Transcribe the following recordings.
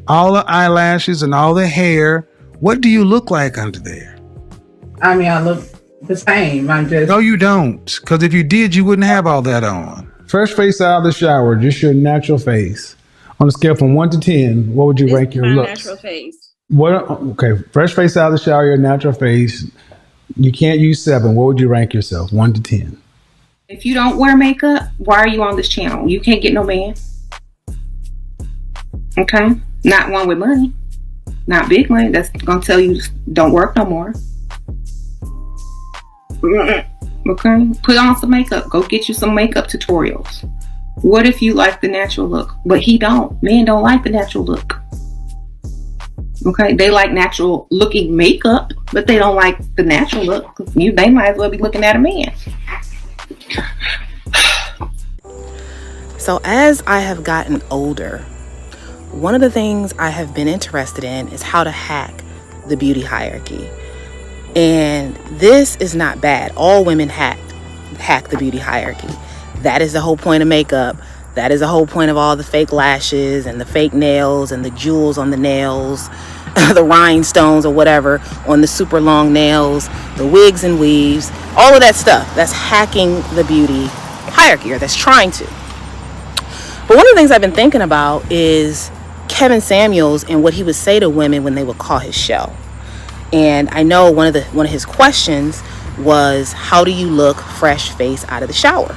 all the eyelashes and all the hair. What do you look like under there? I mean, I look the same. I'm just. No, you don't. Because if you did, you wouldn't have all that on. Fresh face out of the shower, just your natural face. On a scale from 1 to 10, what would you This rank is your my looks? natural face. What? Okay, fresh face out of the shower, your natural face. You can't use 7. What would you rank yourself? 1 to 10. If you don't wear makeup, why are you on this channel? You can't get no man. Okay? Not one with money. Not big money. That's gonna tell you don't work no more. Okay? Put on some makeup. Go get you some makeup tutorials. What if you like the natural look? But he don't. Men don't like the natural look. Okay? They like natural looking makeup, but they don't like the natural look. They might as well be looking at a man. So as I have gotten older, one of the things I have been interested in is how to hack the beauty hierarchy. And this is not bad. All women hack the beauty hierarchy. That is the whole point of makeup. That is the whole point of all the fake lashes and the fake nails and the jewels on the nails, the rhinestones or whatever on the super long nails, the wigs and weaves, all of that stuff. That's hacking the beauty hierarchy, or that's trying to. But one of the things I've been thinking about is Kevin Samuels and what he would say to women when they would call his show. And I know one of his questions was, how do you look fresh face out of the shower?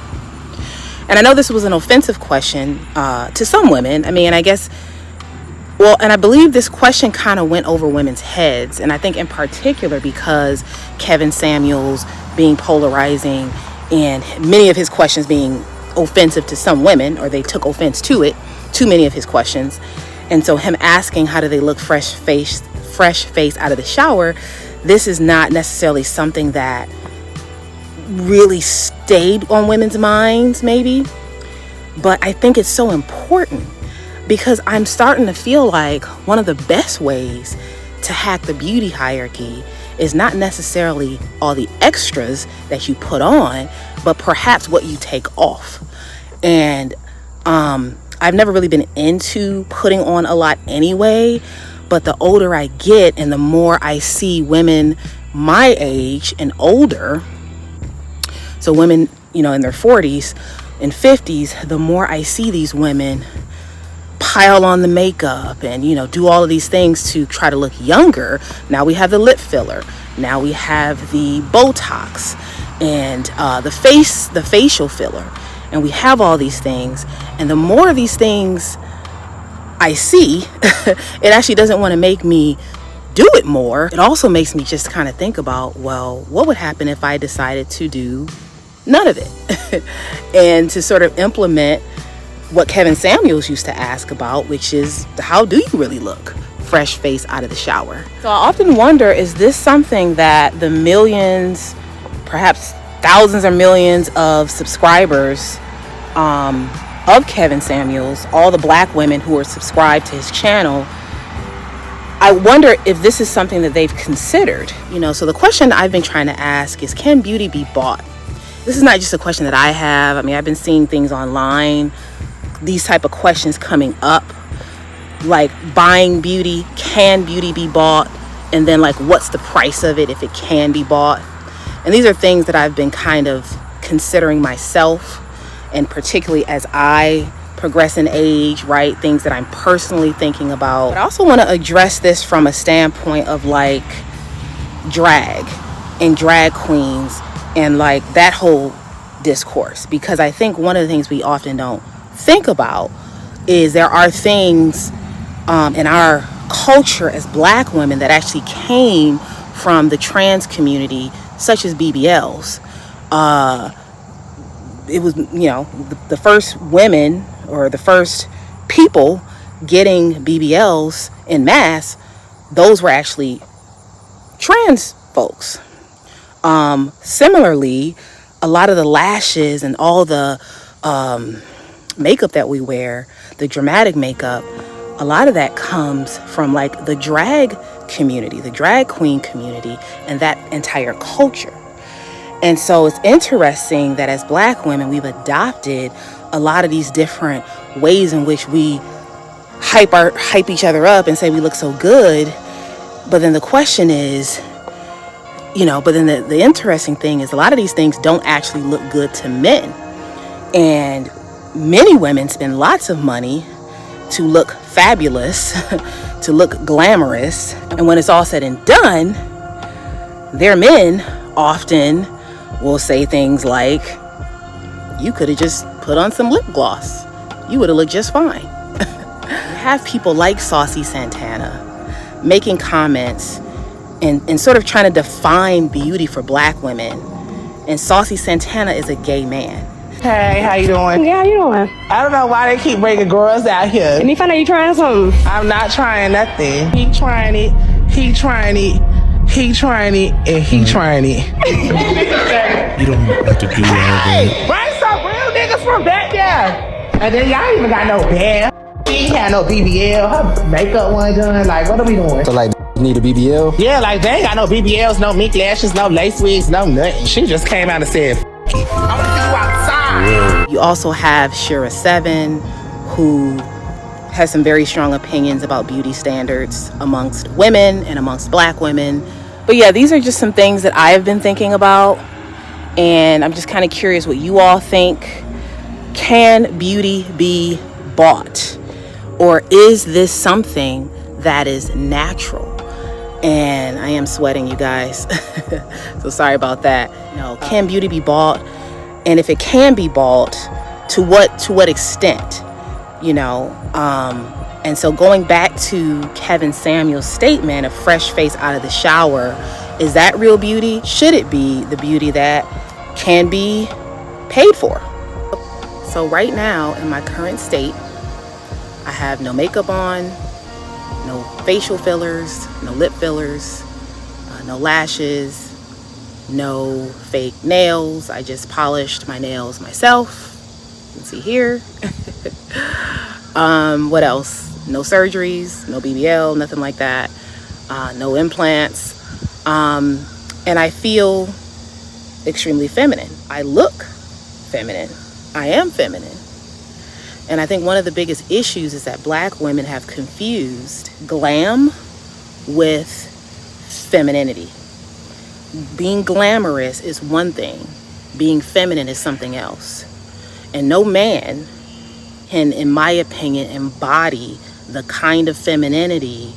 And I know this was an offensive question to some women. I mean, I guess, well, and I believe this question kind of went over women's heads. And I think in particular because Kevin Samuels being polarizing and many of his questions being offensive to some women, or they took offense to it, to many of his questions. And so him asking how do they look fresh face out of the shower, this is not necessarily something that really stayed on women's minds maybe, but I think it's so important because I'm starting to feel like one of the best ways to hack the beauty hierarchy is not necessarily all the extras that you put on, but perhaps what you take off. And I've never really been into putting on a lot anyway, but the older I get and the more I see women my age and older, so women, in their 40s and 50s, the more I see these women pile on the makeup and, do all of these things to try to look younger. Now we have the lip filler. Now we have the Botox and the facial filler. And we have all these things. And the more of these things I see, it actually doesn't want to make me do it more. It also makes me just kind of think about, well, what would happen if I decided to do none of it? And to sort of implement what Kevin Samuels used to ask about, which is, how do you really look fresh face out of the shower? So I often wonder, is this something that the millions, perhaps thousands or millions of subscribers of Kevin Samuels, all the black women who are subscribed to his channel, I wonder if this is something that they've considered. So the question I've been trying to ask is, can beauty be bought? This is not just a question that I have. I mean, I've been seeing things online, these type of questions coming up, like buying beauty, can beauty be bought? And then what's the price of it if it can be bought? And these are things that I've been kind of considering myself, and particularly as I progress in age, right? Things that I'm personally thinking about. But I also want to address this from a standpoint of drag and drag queens and that whole discourse, because I think one of the things we often don't think about is there are things in our culture as black women that actually came from the trans community, such as BBLs. It was, the first women or the first people getting BBLs en masse, those were actually trans folks. Similarly, a lot of the lashes and all the makeup that we wear, the dramatic makeup, a lot of that comes from the drag community, the drag queen community, and that entire culture. And so it's interesting that as black women, we've adopted a lot of these different ways in which we hype each other up and say we look so good. But then the question is, but then the interesting thing is a lot of these things don't actually look good to men. And many women spend lots of money to look fabulous, to look glamorous. And when it's all said and done, their men often will say things like, you could have just put on some lip gloss. You would have looked just fine. You have people like Saucy Santana making comments and sort of trying to define beauty for black women. And Saucy Santana is a gay man. Hey, how you doing? Yeah, how you doing? I don't know why they keep bringing girls out here. And if I know you trying something. I'm not trying nothing. He trying it, he trying it, he trying it, and he trying it. You don't have to do all that. Bring some real niggas from back there. And then y'all even got no band. She ain't had no BBL. Her makeup wasn't done. Like, what are we doing? So like, need a BBL? Yeah, like they ain't got no BBLs, no mink lashes, no lace wigs, no nothing. She just came out and said, I want to see you outside. You also have Shira Seven, who has some very strong opinions about beauty standards amongst women and amongst black women. But yeah, these are just some things that I have been thinking about. And I'm just kind of curious what you all think. Can beauty be bought? Or is this something that is natural? And I am sweating, you guys. So sorry about that. Can beauty be bought? And if it can be bought, to what extent? And so going back to Kevin Samuel's statement, a fresh face out of the shower, is that real beauty? Should it be the beauty that can be paid for? So right now, in my current state, I have no makeup on, no facial fillers, no lip fillers, no lashes, no fake nails. I just polished my nails myself. You can see here. What else? No surgeries, no BBL, nothing like that. No implants. And I feel extremely feminine. I look feminine. I am feminine. And I think one of the biggest issues is that black women have confused glam with femininity. Being glamorous is one thing. Being feminine is something else. And no man can, in my opinion, embody the kind of femininity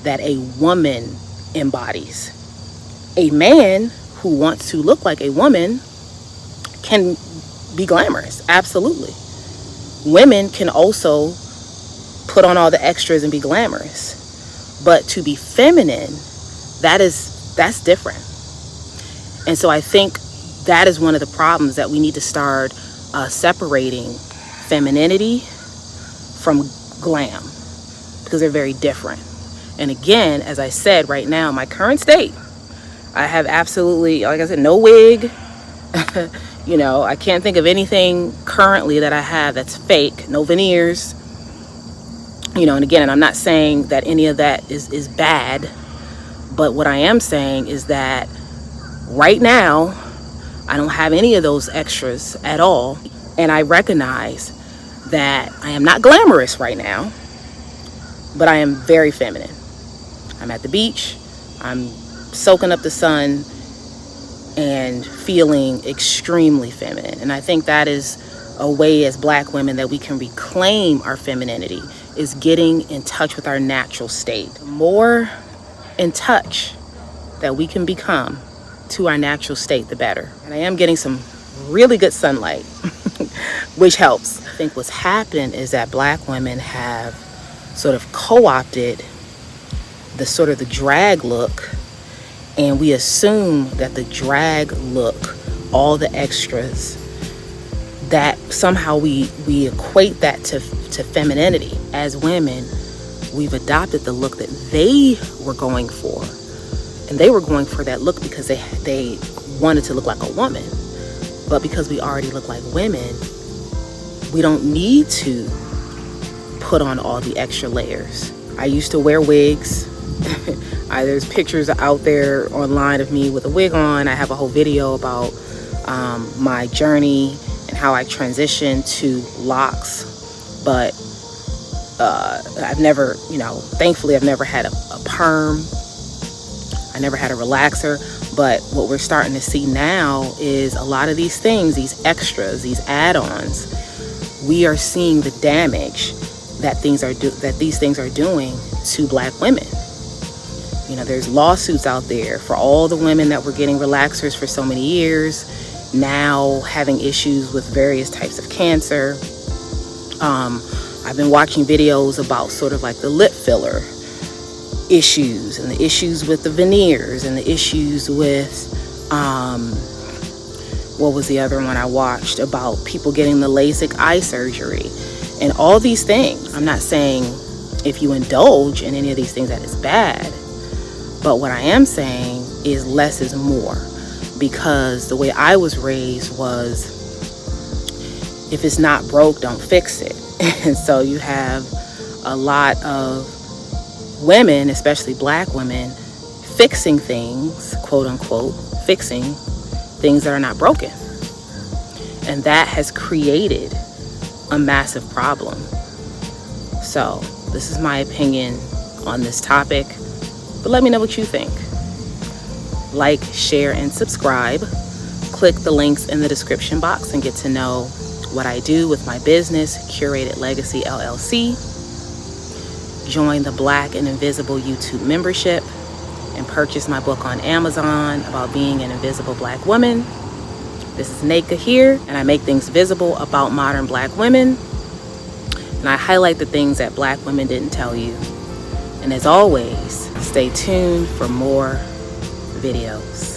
that a woman embodies. A man who wants to look like a woman can be glamorous, absolutely. Women can also put on all the extras and be glamorous. But to be feminine, that's different. And so I think that is one of the problems, that we need to start separating femininity from glam, because they're very different. And again, as I said, right now, my current state, I have absolutely, like I said, no wig. I can't think of anything currently that I have that's fake, no veneers. And again, and I'm not saying that any of that is bad, but what I am saying is that right now, I don't have any of those extras at all. And I recognize that I am not glamorous right now, but I am very feminine. I'm at the beach, I'm soaking up the sun and feeling extremely feminine. And I think that is a way as black women that we can reclaim our femininity, is getting in touch with our natural state. The more in touch that we can become to our natural state, the better. And I am getting some really good sunlight, which helps. I think what's happened is that black women have sort of co-opted the drag look, and we assume that the drag look, all the extras, that somehow we equate that to femininity. As women, we've adopted the look that they were going for. And they were going for that look because they wanted to look like a woman. But because we already look like women, we don't need to put on all the extra layers. I used to wear wigs. There's pictures out there online of me with a wig on. I have a whole video about my journey and how I transitioned to locks. But I've never, thankfully I've never had a perm. I never had a relaxer. But what we're starting to see now is a lot of these things, these extras, these add-ons, we are seeing the damage that these things are doing to Black women. There's lawsuits out there for all the women that were getting relaxers for so many years, now having issues with various types of cancer. I've been watching videos about sort of like the lip filler issues and the issues with the veneers and the issues with, what was the other one I watched about people getting the LASIK eye surgery and all these things. I'm not saying if you indulge in any of these things that is bad, but what I am saying is less is more, because the way I was raised was, if it's not broke, don't fix it. And so you have a lot of women, especially Black women, fixing things, quote unquote, fixing things that are not broken. And that has created a massive problem. So this is my opinion on this topic, but let me know what you think. Like, share, and subscribe. Click the links in the description box and get to know what I do with my business, Curated Legacy LLC. Join the Black and Invisible YouTube membership and purchase my book on Amazon about being an invisible Black woman. This is Naka here, and I make things visible about modern Black women. And I highlight the things that Black women didn't tell you. And as always, stay tuned for more videos.